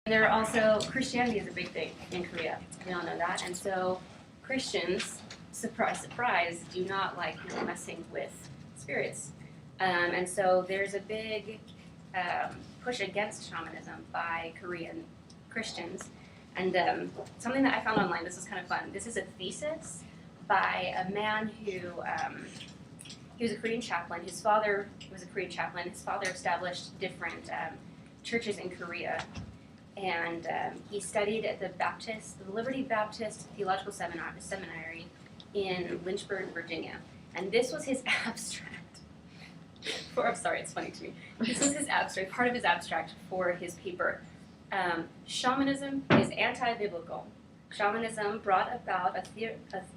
There are also, Christianity is a big thing in Korea. We all know that. And so Christians, surprise, surprise, do not like messing with spirits. And so there's a big push against shamanism by Korean Christians. And something that I found online, this is kind of fun. This is a thesis by a man who, he was a Korean chaplain. His father was a Korean chaplain. His father established different churches in Korea. And he studied at the Liberty Baptist Theological Seminary in Lynchburg, Virginia. And this was his abstract. I'm sorry, it's funny to me. This was his abstract, part of his abstract for his paper. Shamanism is anti-biblical. Shamanism brought about a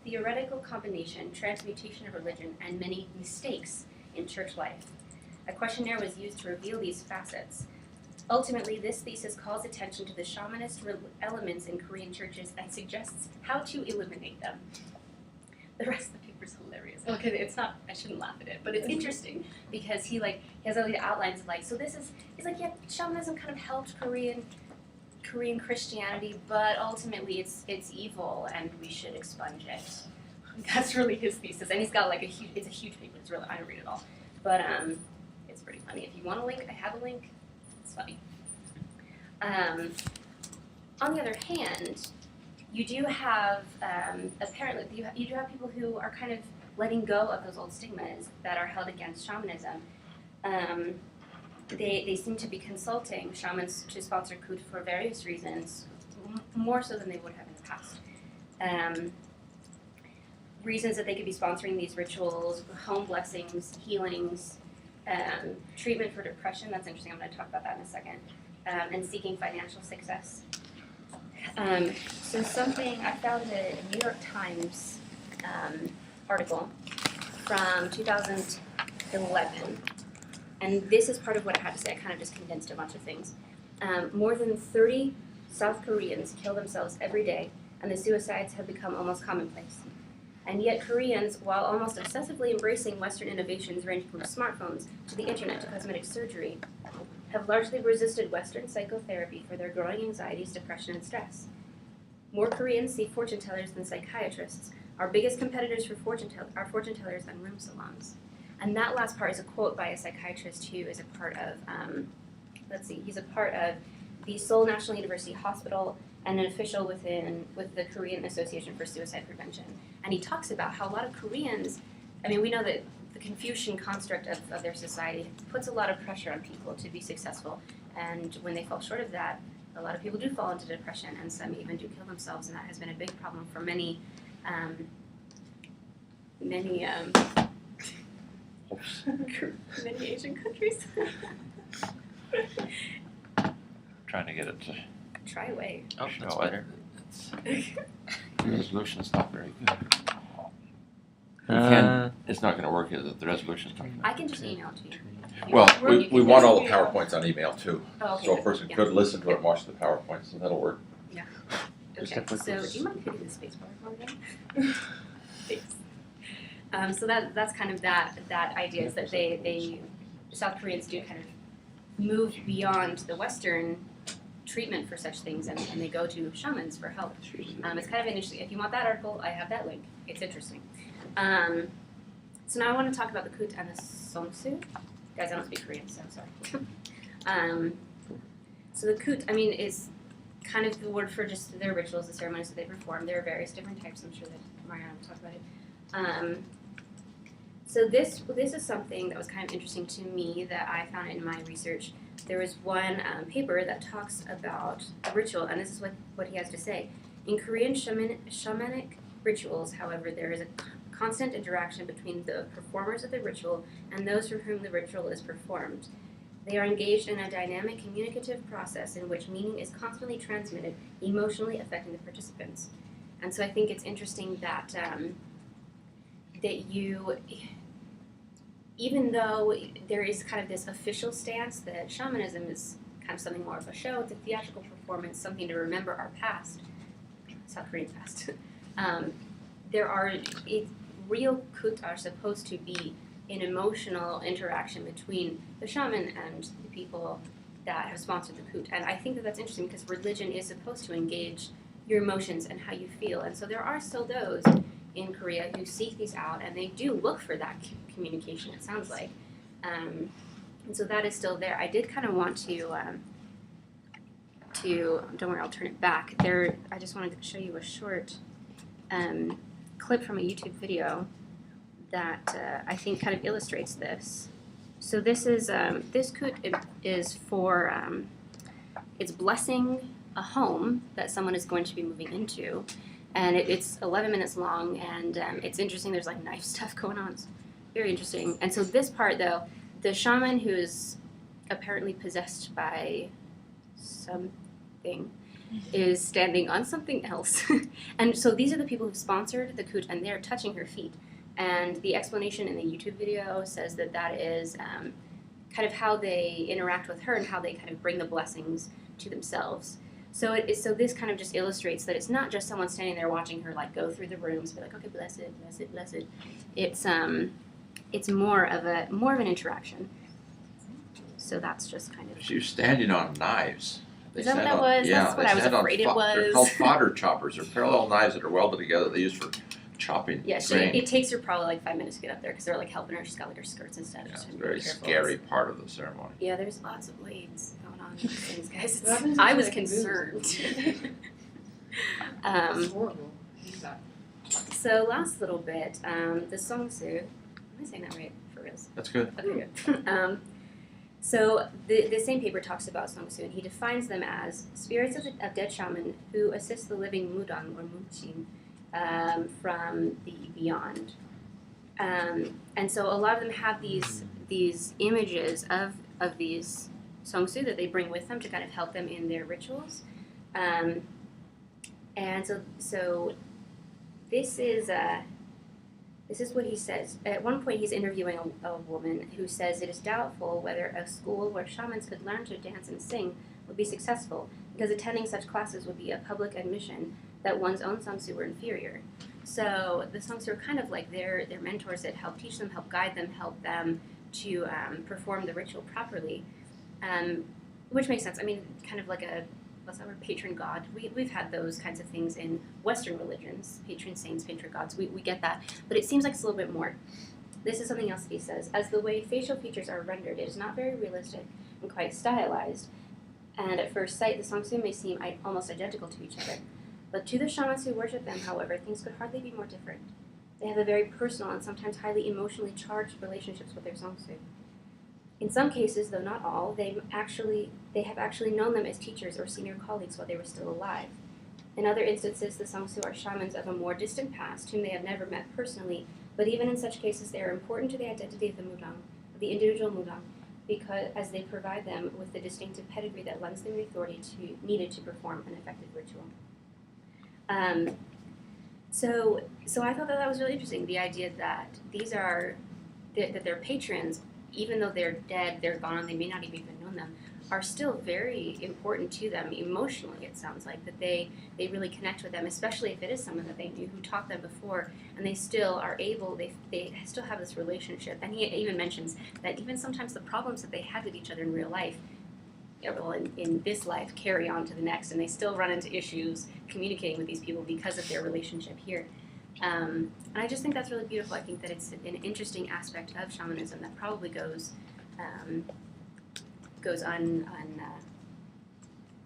theoretical combination, transmutation of religion, and many mistakes in church life. A questionnaire was used to reveal these facets. Ultimately, this thesis calls attention to the shamanist elements in Korean churches and suggests how to eliminate them. The rest of the paper is hilarious. Okay, it's not, I shouldn't laugh at it, but it's interesting because he has all the outlines of so he's yeah, shamanism kind of helped Korean Christianity, but ultimately it's evil and we should expunge it. That's really his thesis, and he's got it's a huge paper. It's really, I don't read it all, but it's pretty funny. If you want a link, I have a link. It's funny. On the other hand, you do have apparently you do have people who are kind of letting go of those old stigmas that are held against shamanism. They seem to be consulting shamans to sponsor Kut for various reasons, more so than they would have in the past. Reasons that they could be sponsoring these rituals, home blessings, healings, treatment for depression. That's interesting. I'm going to talk about that in a second. And seeking financial success. So something, I found a New York Times article from 2011. And this is part of what I had to say. I kind of just condensed a bunch of things. More than 30 South Koreans kill themselves every day, and the suicides have become almost commonplace. And yet Koreans, while almost obsessively embracing Western innovations ranging from smartphones to the internet to cosmetic surgery, have largely resisted Western psychotherapy for their growing anxieties, depression, and stress. More Koreans see fortune tellers than psychiatrists. Our biggest competitors for are fortune tellers and room salons. And that last part is a quote by a psychiatrist who is a part of, he's a part of the Seoul National University Hospital and an official with the Korean Association for Suicide Prevention. And he talks about how a lot of Koreans, we know that the Confucian construct of their society puts a lot of pressure on people to be successful. And when they fall short of that, a lot of people do fall into depression, and some even do kill themselves. And that has been a big problem for many Asian countries. Trying to get it to try away. Oh, that's show better. The resolution's not very good. It's not going to work, is it? The resolution's not. I can just email it to you. Well, we want all the PowerPoints on email too. Oh, okay, So a person could listen to it and watch the PowerPoints, and that'll work. Yeah. Okay, so do you mind hitting the space bar for me? Thanks. So that's kind of that idea is that they South Koreans do kind of move beyond the Western treatment for such things, and they go to shamans for help. It's kind of interesting. If you want that article, I have that link. It's interesting. So now I want to talk about the Kut and the Songsu. Guys, I don't speak Korean, so I'm sorry. So the Kut, is kind of the word for just their rituals, the ceremonies that they perform. There are various different types. I'm sure that Mariana will talk about it. So this is something that was kind of interesting to me that I found in my research. There was one paper that talks about a ritual, and this is what he has to say. In Korean shamanic rituals, however, there is a constant interaction between the performers of the ritual and those for whom the ritual is performed. They are engaged in a dynamic communicative process in which meaning is constantly transmitted, emotionally affecting the participants. And so I think it's interesting that even though there is kind of this official stance that shamanism is kind of something more of a show, it's a theatrical performance, something to remember our past, South Korean past. Real Kut are supposed to be an emotional interaction between the shaman and the people that have sponsored the coot. And I think that that's interesting because religion is supposed to engage your emotions and how you feel. And so there are still those in Korea who seek these out, and they do look for that communication, it sounds like. And so that is still there. I did kind of want to don't worry, I'll turn it back. I just wanted to show you a short clip from a YouTube video that I think kind of illustrates this. So this is this coot is for it's blessing a home that someone is going to be moving into, and it's 11 minutes long, and it's interesting. There's like knife stuff going on. It's very interesting. And so this part though, the shaman who is apparently possessed by something is standing on something else. And so these are the people who sponsored the coot, and they're touching her feet. And the explanation in the YouTube video says that that is kind of how they interact with her and how they kind of bring the blessings to themselves. So so this kind of just illustrates that it's not just someone standing there watching her like go through the rooms, be like, okay, bless it, bless it, bless it. It's more of an interaction. So that's just kind of. She was standing on knives. Is that what that was? Yeah, that's what I was afraid it was. They're called fodder choppers. They're parallel knives that are welded together. They use for chopping Yeah, grain. it takes her probably like 5 minutes to get up there because they're like helping her. She's got like her skirts and stuff. Yeah, Just it's a be very careful. scary part of the ceremony. Yeah, there's lots of blades going on in these things, guys. What happens if I you, was like, concerned. It's horrible. So last little bit, the Songsu. Am I saying that right for reals? That's good. Okay, good. So the same paper talks about Songsu, and he defines them as spirits of dead shaman who assist the living mudang or munchin from the beyond. And so a lot of them have these images of these Songsu that they bring with them to kind of help them in their rituals. And so this is what he says. At one point, he's interviewing a woman who says it is doubtful whether a school where shamans could learn to dance and sing would be successful, because attending such classes would be a public admission that one's own Songsu were inferior. So the Songsu are kind of like their mentors that help teach them, help guide them, help them to perform the ritual properly, which makes sense. I mean, kind of like what's that word, patron god. We've had those kinds of things in Western religions, patron saints, patron gods. We get that, but it seems like it's a little bit more. This is something else he says. As the way facial features are rendered, it is not very realistic and quite stylized, and at first sight, the Songsu may seem almost identical to each other. But to the shamans who worship them, however, things could hardly be more different. They have a very personal and sometimes highly emotionally charged relationships with their Songsu. In some cases, though not all, they have actually known them as teachers or senior colleagues while they were still alive. In other instances, the Songsu are shamans of a more distant past whom they have never met personally, but even in such cases, they are important to the identity of the mudang, of the individual mudang, because as they provide them with the distinctive pedigree that lends them the authority needed to perform an effective ritual. So I thought that was really interesting. The idea that that their patrons, even though they're dead, they're gone, they may not have even known them, are still very important to them emotionally. It sounds like that they really connect with them, especially if it is someone that they knew who taught them before, and they still are able. They still have this relationship. And he even mentions that even sometimes the problems that they had with each other in real life, in this life, carry on to the next, and they still run into issues communicating with these people because of their relationship here. And I just think that's really beautiful. I think that it's an interesting aspect of shamanism that probably goes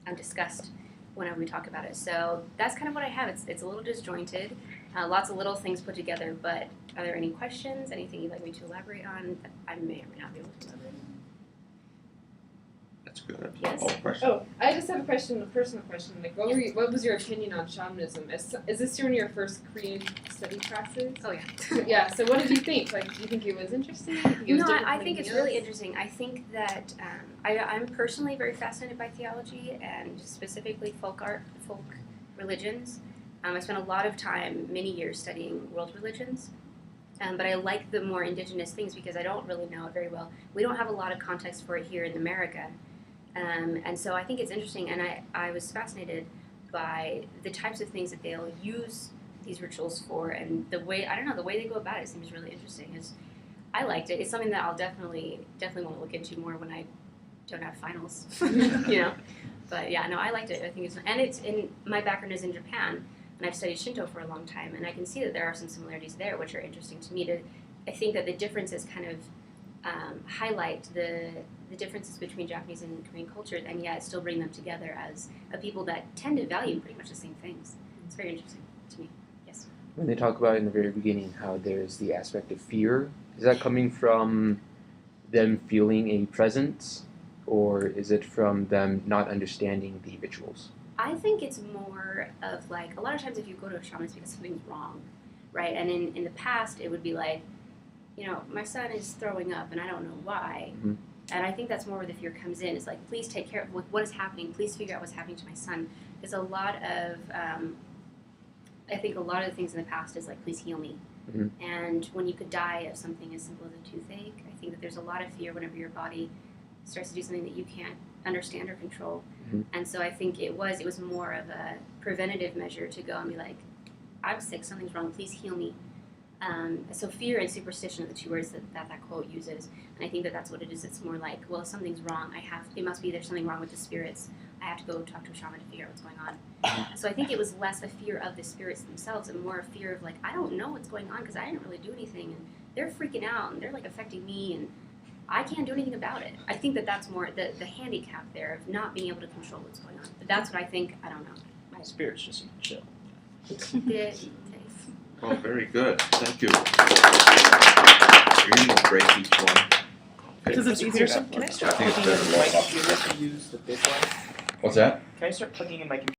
undiscussed whenever we talk about it. So that's kind of what I have. It's a little disjointed, lots of little things put together. But are there any questions? Anything you'd like me to elaborate on that I may or may not be able to elaborate on? That's good. Yes. Question. Oh, I just have a question, a personal question. Like, what was your opinion on shamanism? Is this one of your first Korean study classes? Oh yeah. Yeah. So what did you think? Like, do you think it was interesting? Do you think it was No, different I from think it's anything really else? interesting. I think that I'm personally very fascinated by theology and specifically folk religions. I spent a lot of time, many years, studying world religions. But I like the more indigenous things because I don't really know it very well. We don't have a lot of context for it here in America. And so I think it's interesting, and I was fascinated by the types of things that they'll use these rituals for, and the way they go about it seems really interesting. I liked it. It's something that I'll definitely want to look into more when I don't have finals, But yeah, no, I liked it. I think it's in my background is in Japan, and I've studied Shinto for a long time, and I can see that there are some similarities there, which are interesting to me. I think that the differences kind of highlight the differences between Japanese and Korean cultures, and yet still bring them together as a people that tend to value pretty much the same things. It's very interesting to me. Yes. When they talk about in the very beginning how there's the aspect of fear, is that coming from them feeling a presence, or is it from them not understanding the rituals? I think it's more of like, a lot of times if you go to a shaman, it's because something's wrong, right? And in the past, it would be like, my son is throwing up and I don't know why. Mm-hmm. And I think that's more where the fear comes in. It's like, please take care of what is happening. Please figure out what's happening to my son. There's a lot of, I think a lot of the things in the past is like, please heal me. Mm-hmm. And when you could die of something as simple as a toothache, I think that there's a lot of fear whenever your body starts to do something that you can't understand or control. Mm-hmm. And so I think it was more of a preventative measure to go and be like, I'm sick, something's wrong, please heal me. So fear and superstition are the two words that quote uses, and I think that that's what it is. It's more like, well, if something's wrong, it must be there's something wrong with the spirits. I have to go talk to a shaman to figure out what's going on. So I think it was less a fear of the spirits themselves and more a fear of like, I don't know what's going on because I didn't really do anything, and they're freaking out and they're like affecting me, and I can't do anything about it. I think that that's more the handicap there of not being able to control what's going on. But that's what I think. I don't know. Spirits just chill. Oh, very good. Thank you. You're going to break each one. Okay. Because it's easier. Can I start I think it's plugging in better. my computer to use the big one? What's that? Can I start plugging in my computer?